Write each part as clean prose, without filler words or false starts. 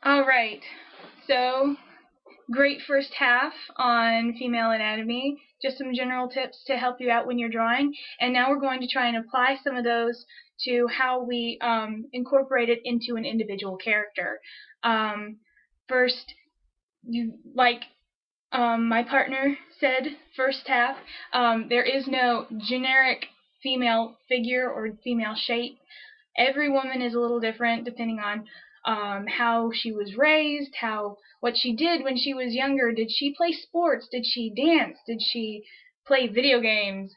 All right. So, great first half on female anatomy. Just some general tips to help you out when you're drawing. And now we're going to try and apply some of those to how we incorporate it into an individual character. First, like my partner said, first half, there is no generic female figure or female shape. Every woman is a little different depending on how she was raised, what she did when she was younger. Did she play sports? Did she dance? Did she play video games?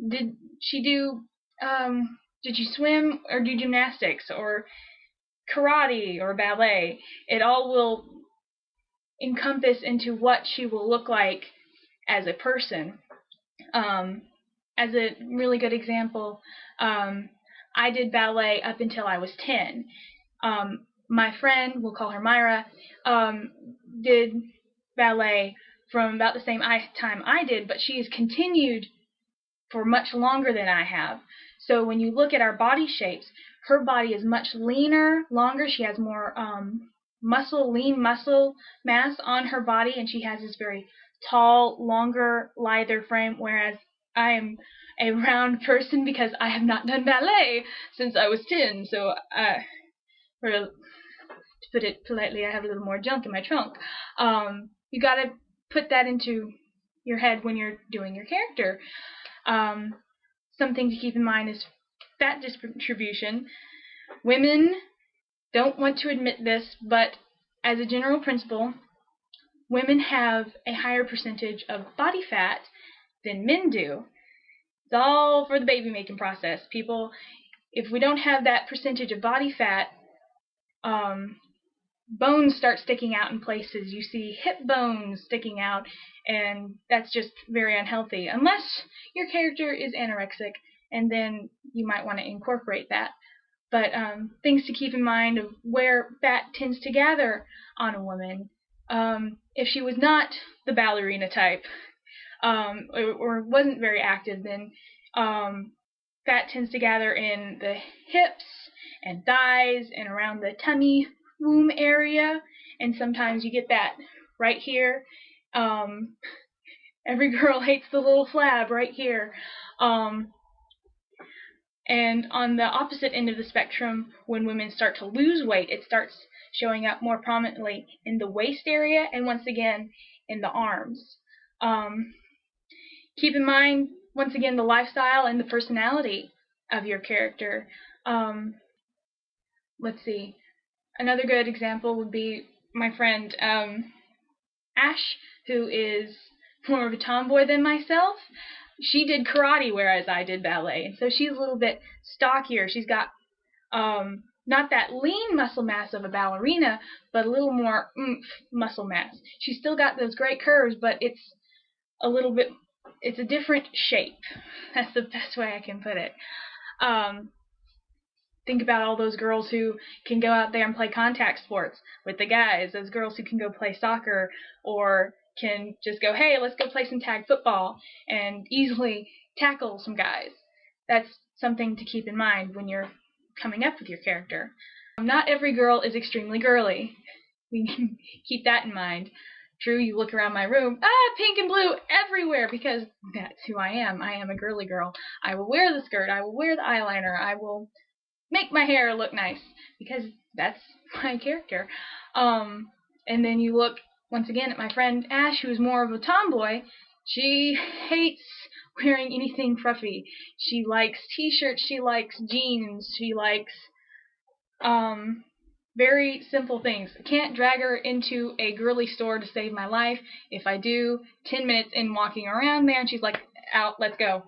Did she do did she swim or do gymnastics or karate or ballet? It all will encompass into what she will look like as a person. As a really good example, I did ballet up until I was 10. My friend, we'll call her Myra, did ballet from about the same time I did, but she has continued for much longer than I have. So when you look at our body shapes, her body is much leaner, longer. She has more lean muscle mass on her body, and she has this very tall, longer, lither frame, whereas I am a round person because I have not done ballet since I was 10. So, to put it politely, I have a little more junk in my trunk. You got to put that into your head when you're doing your character. Something to keep in mind is fat distribution. Women don't want to admit this, but as a general principle, women have a higher percentage of body fat than men do. It's all for the baby making process. People, if we don't have that percentage of body fat, bones start sticking out in places. You see hip bones sticking out, and that's just very unhealthy. Unless your character is anorexic, and then you might want to incorporate that. But things to keep in mind of where fat tends to gather on a woman. If she was not the ballerina type, or wasn't very active, then fat tends to gather in the hips and thighs and around the tummy womb area, and sometimes you get that right here. Every girl hates the little flab right here. And on the opposite end of the spectrum, when women start to lose weight, it starts showing up more prominently in the waist area and once again in the arms. Keep in mind, once again, the lifestyle and the personality of your character. Let's see. Another good example would be my friend Ash, who is more of a tomboy than myself. She did karate, whereas I did ballet, and so she's a little bit stockier. She's got not that lean muscle mass of a ballerina, but a little more oomph muscle mass. She's still got those great curves, but it's a different shape. That's the best way I can put it. Think about all those girls who can go out there and play contact sports with the guys, those girls who can go play soccer or can just go, hey, let's go play some tag football and easily tackle some guys. That's something to keep in mind when you're coming up with your character. Not every girl is extremely girly. We can keep that in mind. True, you look around my room, pink and blue everywhere, because that's who I am. I am a girly girl. I will wear the skirt. I will wear the eyeliner. I will make my hair look nice, because that's my character. And then you look once again at my friend Ash, who's more of a tomboy. She hates wearing anything fruffy. She likes t-shirts, she likes jeans, she likes very simple things. I can't drag her into a girly store to save my life. If I do, 10 minutes in walking around there, and she's like, out, let's go.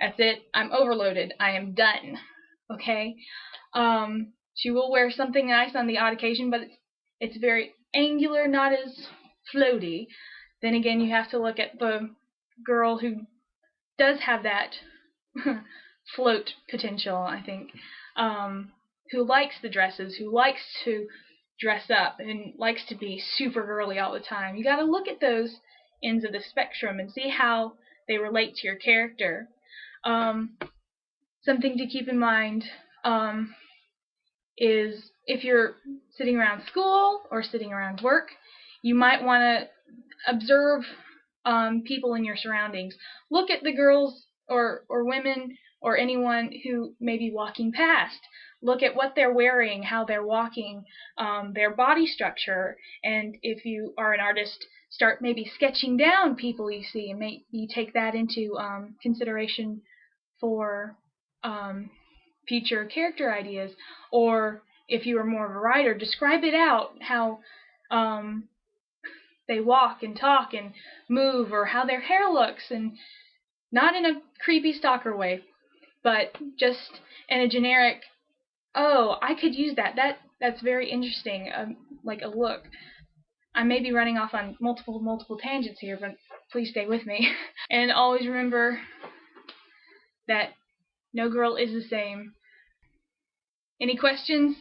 That's it. I'm overloaded. I am done. Okay? She will wear something nice on the odd occasion, but it's very angular, not as floaty. Then again, you have to look at the girl who does have that float potential, I think, who likes the dresses, who likes to dress up and likes to be super girly all the time. You got to look at those ends of the spectrum and see how they relate to your character. Something to keep in mind is if you're sitting around school or sitting around work, you might want to observe people in your surroundings. Look at the girls or women or anyone who may be walking past. Look at what they're wearing, how they're walking, their body structure, and if you are an artist, start maybe sketching down people you see and maybe take that into consideration for future character ideas. Or if you are more of a writer, describe it out, how they walk and talk and move, or how their hair looks, and not in a creepy stalker way, but just in a generic, oh, I could use that. That's very interesting, like a look. I may be running off on multiple tangents here, but please stay with me. And always remember that no girl is the same. Any questions?